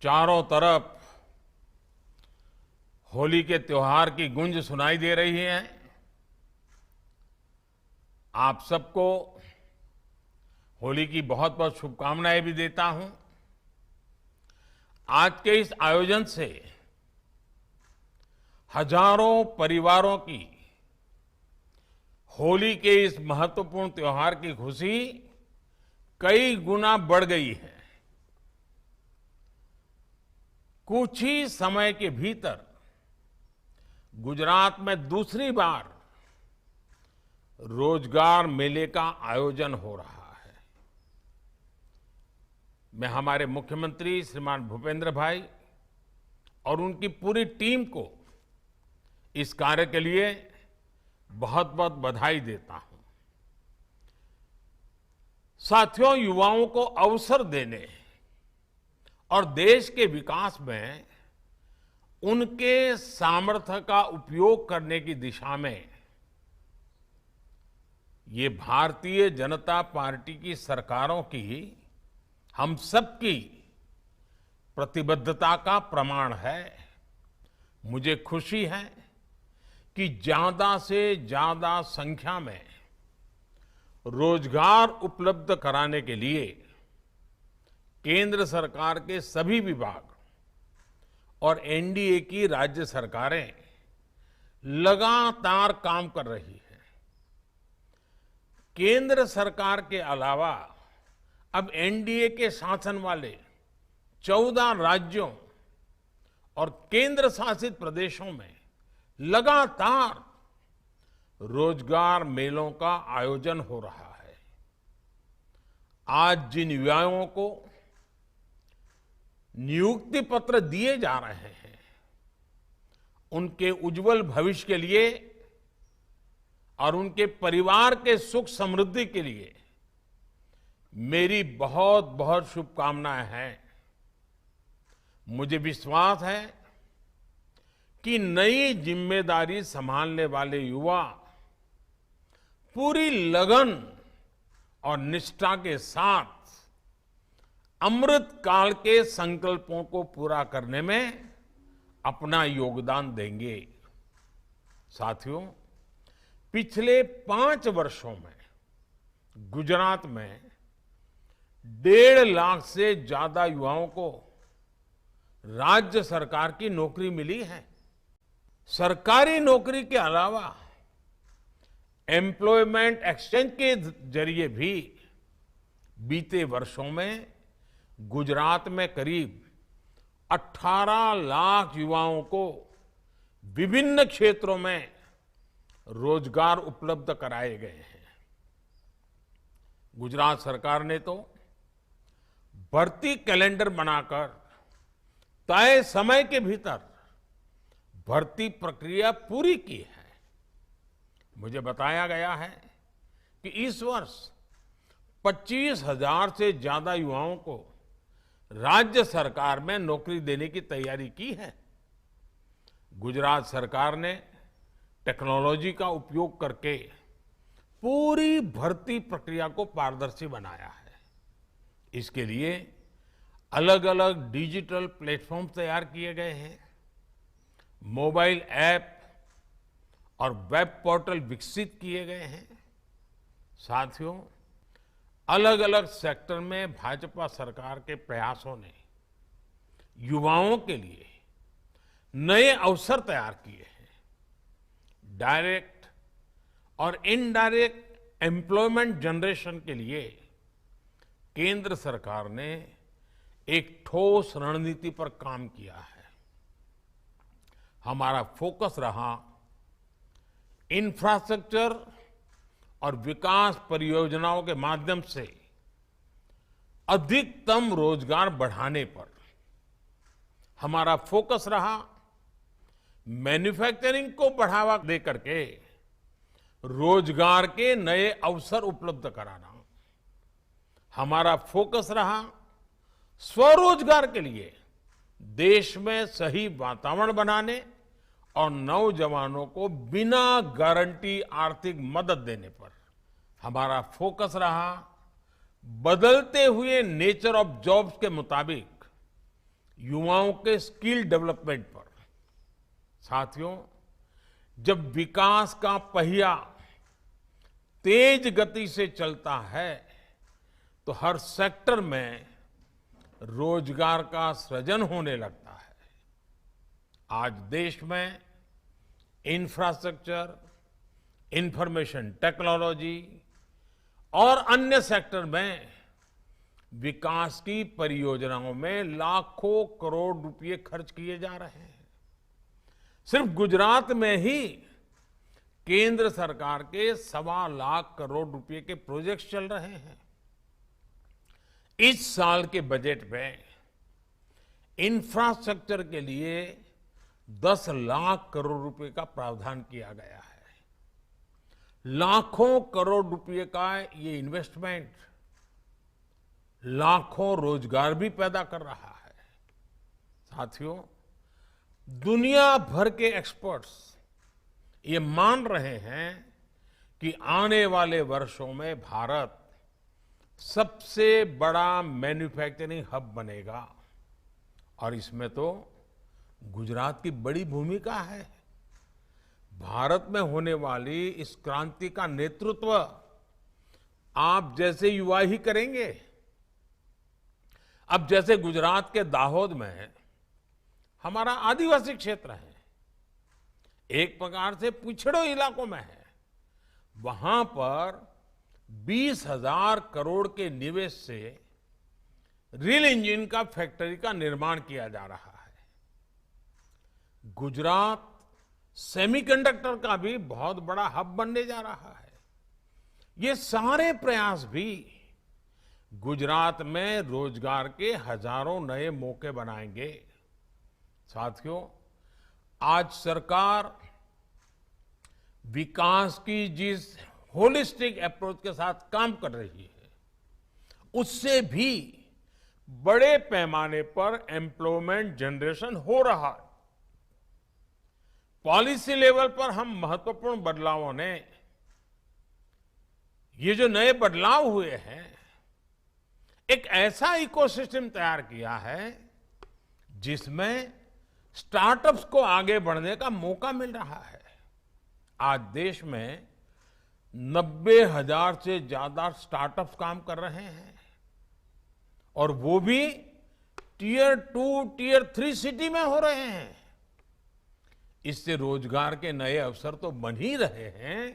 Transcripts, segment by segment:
चारों तरफ होली के त्योहार की गूंज सुनाई दे रही है। आप सबको होली की बहुत बहुत शुभकामनाएं भी देता हूं। आज के इस आयोजन से हजारों परिवारों की होली के इस महत्वपूर्ण त्योहार की खुशी कई गुना बढ़ गई है। कुछ ही समय के भीतर गुजरात में दूसरी बार रोजगार मेले का आयोजन हो रहा है। मैं हमारे मुख्यमंत्री श्रीमान भूपेंद्र भाई और उनकी पूरी टीम को इस कार्य के लिए बहुत बहुत बधाई देता हूं। साथियों, युवाओं को अवसर देने और देश के विकास में उनके सामर्थ्य का उपयोग करने की दिशा में ये भारतीय जनता पार्टी की सरकारों की, हम सबकी प्रतिबद्धता का प्रमाण है। मुझे खुशी है कि ज्यादा से ज्यादा संख्या में रोजगार उपलब्ध कराने के लिए केंद्र सरकार के सभी विभाग और एनडीए की राज्य सरकारें लगातार काम कर रही है। केंद्र सरकार के अलावा अब एनडीए के शासन वाले 14 राज्यों और केंद्र शासित प्रदेशों में लगातार रोजगार मेलों का आयोजन हो रहा है। आज जिन युवाओं को नियुक्ति पत्र दिए जा रहे हैं, उनके उज्जवल भविष्य के लिए और उनके परिवार के सुख समृद्धि के लिए मेरी बहुत बहुत शुभकामनाएं हैं। मुझे विश्वास है कि नई जिम्मेदारी संभालने वाले युवा पूरी लगन और निष्ठा के साथ अमृत काल के संकल्पों को पूरा करने में अपना योगदान देंगे। साथियों, पिछले 5 वर्षों में गुजरात में 1.5 लाख से ज्यादा युवाओं को राज्य सरकार की नौकरी मिली है। सरकारी नौकरी के अलावा एम्प्लॉयमेंट एक्सचेंज के जरिए भी बीते वर्षों में गुजरात में करीब 18 लाख युवाओं को विभिन्न क्षेत्रों में रोजगार उपलब्ध कराए गए हैं। गुजरात सरकार ने तो भर्ती कैलेंडर बनाकर तय समय के भीतर भर्ती प्रक्रिया पूरी की है। मुझे बताया गया है कि इस वर्ष 25,000 से ज्यादा युवाओं को राज्य सरकार में नौकरी देने की तैयारी की है। गुजरात सरकार ने टेक्नोलॉजी का उपयोग करके पूरी भर्ती प्रक्रिया को पारदर्शी बनाया है। इसके लिए अलग अलग डिजिटल प्लेटफॉर्म तैयार किए गए हैं, मोबाइल ऐप और वेब पोर्टल विकसित किए गए हैं। साथियों, अलग अलग सेक्टर में भाजपा सरकार के प्रयासों ने युवाओं के लिए नए अवसर तैयार किए हैं। डायरेक्ट और इनडायरेक्ट एम्प्लॉयमेंट जनरेशन के लिए केंद्र सरकार ने एक ठोस रणनीति पर काम किया है। हमारा फोकस रहा इंफ्रास्ट्रक्चर और विकास परियोजनाओं के माध्यम से अधिकतम रोजगार बढ़ाने पर। हमारा फोकस रहा मैन्युफैक्चरिंग को बढ़ावा देकर के रोजगार के नए अवसर उपलब्ध कराना। हमारा फोकस रहा स्वरोजगार के लिए देश में सही वातावरण बनाने और नौजवानों को बिना गारंटी आर्थिक मदद देने पर। हमारा फोकस रहा बदलते हुए नेचर ऑफ जॉब्स के मुताबिक युवाओं के स्किल डेवलपमेंट पर। साथियों, जब विकास का पहिया तेज गति से चलता है तो हर सेक्टर में रोजगार का सृजन होने लगता है। आज देश में इंफ्रास्ट्रक्चर, इंफॉर्मेशन टेक्नोलॉजी और अन्य सेक्टर में विकास की परियोजनाओं में लाखों करोड़ रुपए खर्च किए जा रहे हैं। सिर्फ गुजरात में ही केंद्र सरकार के 1.25 लाख करोड़ रुपए के प्रोजेक्ट्स चल रहे हैं। इस साल के बजट में इंफ्रास्ट्रक्चर के लिए 10 लाख करोड़ रुपए का प्रावधान किया गया है। लाखों करोड़ रुपए का ये इन्वेस्टमेंट लाखों रोजगार भी पैदा कर रहा है। साथियों, दुनिया भर के एक्सपर्ट्स ये मान रहे हैं कि आने वाले वर्षों में भारत सबसे बड़ा मैन्युफैक्चरिंग हब बनेगा और इसमें तो गुजरात की बड़ी भूमिका है। भारत में होने वाली इस क्रांति का नेतृत्व आप जैसे युवा ही करेंगे। अब जैसे गुजरात के दाहोद में हमारा आदिवासी क्षेत्र है, एक प्रकार से पिछड़े इलाकों में है, वहां पर 20,000 करोड़ के निवेश से रेल इंजन का फैक्ट्री का निर्माण किया जा रहा है। गुजरात सेमीकंडक्टर का भी बहुत बड़ा हब बनने जा रहा है। ये सारे प्रयास भी गुजरात में रोजगार के हजारों नए मौके बनाएंगे। साथियों, आज सरकार विकास की जिस होलिस्टिक अप्रोच के साथ काम कर रही है, उससे भी बड़े पैमाने पर एम्प्लॉयमेंट जनरेशन हो रहा है। पॉलिसी लेवल पर हम महत्वपूर्ण बदलावों ने, ये जो नए बदलाव हुए हैं, एक ऐसा इकोसिस्टम तैयार किया है जिसमें स्टार्टअप्स को आगे बढ़ने का मौका मिल रहा है। आज देश में 90,000 से ज्यादा स्टार्टअप्स काम कर रहे हैं और वो भी टियर 2, टियर 3 सिटी में हो रहे हैं। इससे रोजगार के नए अवसर तो बन ही रहे हैं,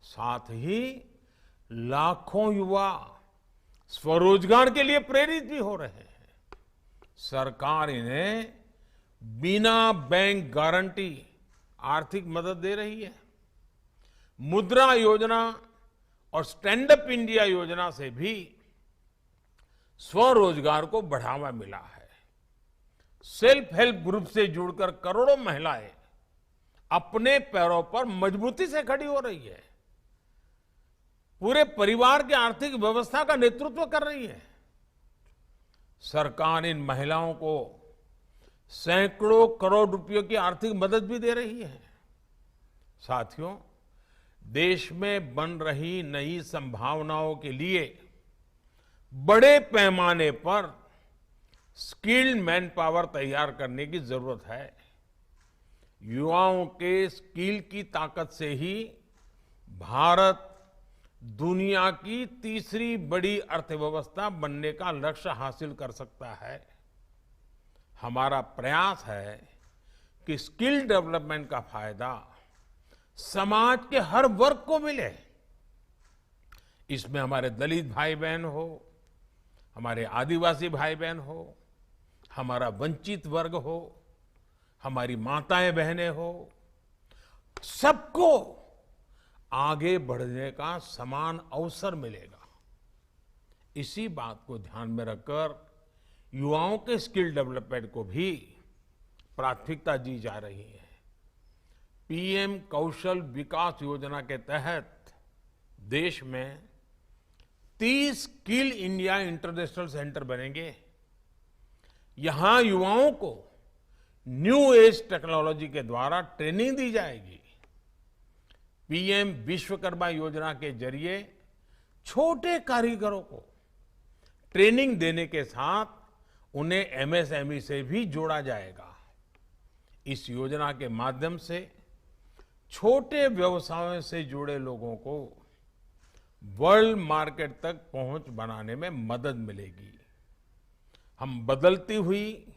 साथ ही लाखों युवा स्वरोजगार के लिए प्रेरित भी हो रहे हैं। सरकार इन्हें बिना बैंक गारंटी आर्थिक मदद दे रही है। मुद्रा योजना और स्टैंड अप इंडिया योजना से भी स्वरोजगार को बढ़ावा मिला है। सेल्फ हेल्प ग्रुप से जुड़कर करोड़ों महिलाएं अपने पैरों पर मजबूती से खड़ी हो रही है, पूरे परिवार की आर्थिक व्यवस्था का नेतृत्व कर रही है। सरकार इन महिलाओं को सैकड़ों करोड़ रुपयों की आर्थिक मदद भी दे रही है। साथियों, देश में बन रही नई संभावनाओं के लिए बड़े पैमाने पर स्किल्ड मैन पावर तैयार करने की जरूरत है। युवाओं के स्किल की ताकत से ही भारत दुनिया की तीसरी बड़ी अर्थव्यवस्था बनने का लक्ष्य हासिल कर सकता है। हमारा प्रयास है कि स्किल डेवलपमेंट का फायदा समाज के हर वर्ग को मिले। इसमें हमारे दलित भाई बहन हो, हमारे आदिवासी भाई बहन हो, हमारा वंचित वर्ग हो, हमारी माताएं बहनें हो, सबको आगे बढ़ने का समान अवसर मिलेगा। इसी बात को ध्यान में रखकर युवाओं के स्किल डेवलपमेंट को भी प्राथमिकता दी जा रही है। पीएम कौशल विकास योजना के तहत देश में 30 स्किल इंडिया इंटरनेशनल सेंटर बनेंगे। यहां युवाओं को न्यू एज टेक्नोलॉजी के द्वारा ट्रेनिंग दी जाएगी। पीएम विश्वकर्मा योजना के जरिए छोटे कारीगरों को ट्रेनिंग देने के साथ उन्हें एमएसएमई से भी जोड़ा जाएगा। इस योजना के माध्यम से छोटे व्यवसायों से जुड़े लोगों को वर्ल्ड मार्केट तक पहुंच बनाने में मदद मिलेगी। हम बदलती हुई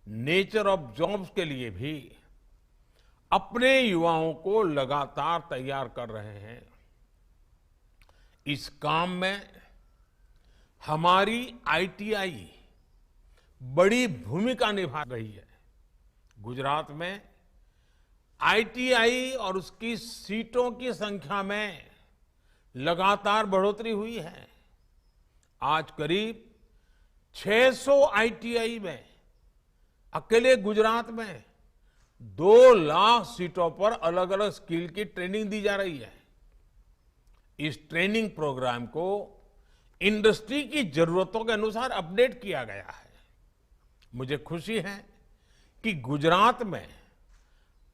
नेचर ऑफ जॉब्स के लिए भी अपने युवाओं को लगातार तैयार कर रहे हैं। इस काम में हमारी आईटीआई बड़ी भूमिका निभा रही है। गुजरात में आईटीआई और उसकी सीटों की संख्या में लगातार बढ़ोतरी हुई है। आज करीब 600 आईटीआई में अकेले गुजरात में 2 लाख सीटों पर अलग अलग स्किल की ट्रेनिंग दी जा रही है। इस ट्रेनिंग प्रोग्राम को इंडस्ट्री की जरूरतों के अनुसार अपडेट किया गया है। मुझे खुशी है कि गुजरात में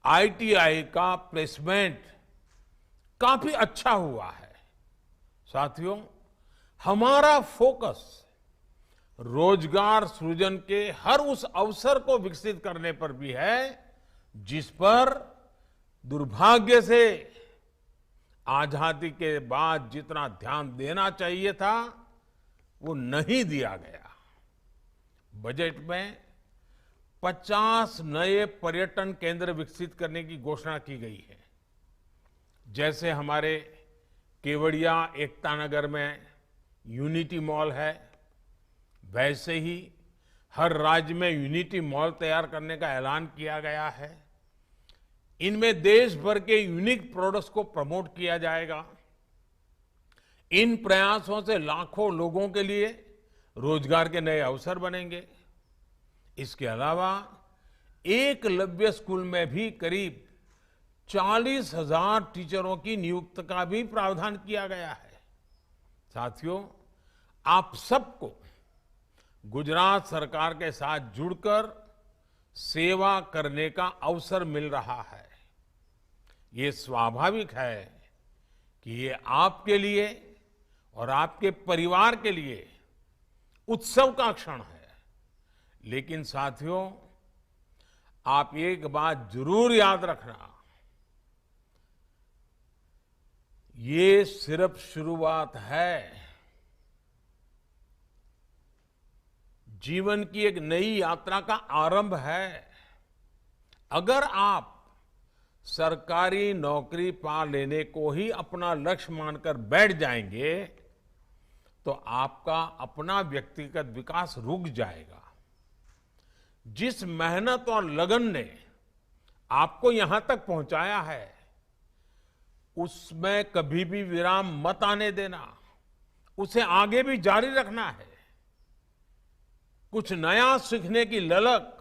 आईटीआई का प्लेसमेंट काफी अच्छा हुआ है। साथियों, हमारा फोकस रोजगार सृजन के हर उस अवसर को विकसित करने पर भी है जिस पर दुर्भाग्य से आजादी के बाद जितना ध्यान देना चाहिए था वो नहीं दिया गया। बजट में 50 नए पर्यटन केंद्र विकसित करने की घोषणा की गई है। जैसे हमारे केवड़िया एकता नगर में यूनिटी मॉल है, वैसे ही हर राज्य में यूनिटी मॉल तैयार करने का ऐलान किया गया है। इनमें देश भर के यूनिक प्रोडक्ट्स को प्रमोट किया जाएगा। इन प्रयासों से लाखों लोगों के लिए रोजगार के नए अवसर बनेंगे। इसके अलावा एकलव्य स्कूल में भी करीब 40,000 टीचरों की नियुक्ति का भी प्रावधान किया गया है। साथियों, आप सबको गुजरात सरकार के साथ जुड़कर सेवा करने का अवसर मिल रहा है। ये स्वाभाविक है कि ये आपके लिए और आपके परिवार के लिए उत्सव का क्षण है। लेकिन साथियों, आप एक बात जरूर याद रखना, ये सिर्फ शुरुआत है। जीवन की एक नई यात्रा का आरंभ है। अगर आप सरकारी नौकरी पा लेने को ही अपना लक्ष्य मानकर बैठ जाएंगे तो आपका अपना व्यक्तिगत विकास रुक जाएगा। जिस मेहनत और लगन ने आपको यहां तक पहुंचाया है उसमें कभी भी विराम मत आने देना, उसे आगे भी जारी रखना है। कुछ नया सीखने की ललक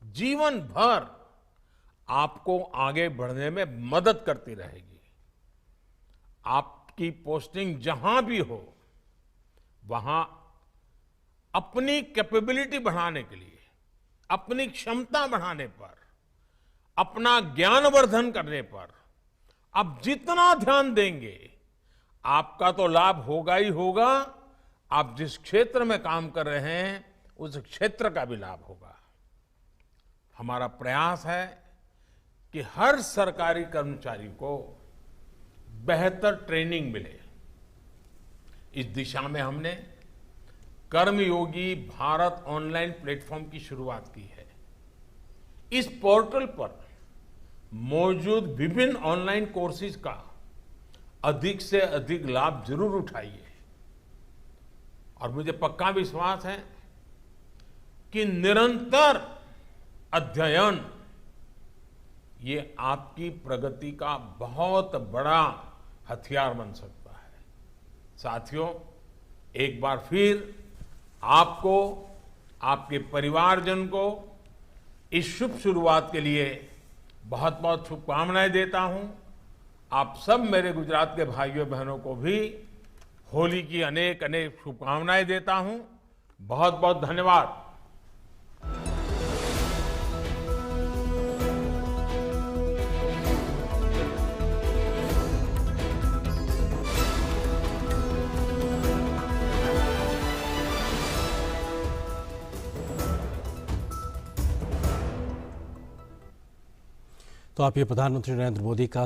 जीवन भर आपको आगे बढ़ने में मदद करती रहेगी। आपकी पोस्टिंग जहां भी हो वहां अपनी कैपेबिलिटी बढ़ाने के लिए, अपनी क्षमता बढ़ाने पर, अपना ज्ञानवर्धन करने पर आप जितना ध्यान देंगे आपका तो लाभ होगा ही होगा। आप जिस क्षेत्र में काम कर रहे हैं उस क्षेत्र का भी लाभ होगा। हमारा प्रयास है कि हर सरकारी कर्मचारी को बेहतर ट्रेनिंग मिले। इस दिशा में हमने कर्मयोगी भारत ऑनलाइन प्लेटफॉर्म की शुरुआत की है। इस पोर्टल पर मौजूद विभिन्न ऑनलाइन कोर्सेज का अधिक से अधिक लाभ जरूर उठाइए। और मुझे पक्का विश्वास है कि निरंतर अध्ययन ये आपकी प्रगति का बहुत बड़ा हथियार बन सकता है। साथियों, एक बार फिर आपको, आपके परिवारजन को इस शुभ शुरुआत के लिए बहुत बहुत शुभकामनाएं देता हूं। आप सब मेरे गुजरात के भाइयों बहनों को भी होली की अनेक अनेक शुभकामनाएं देता हूं। बहुत बहुत धन्यवाद। तो आप ये प्रधानमंत्री नरेंद्र मोदी का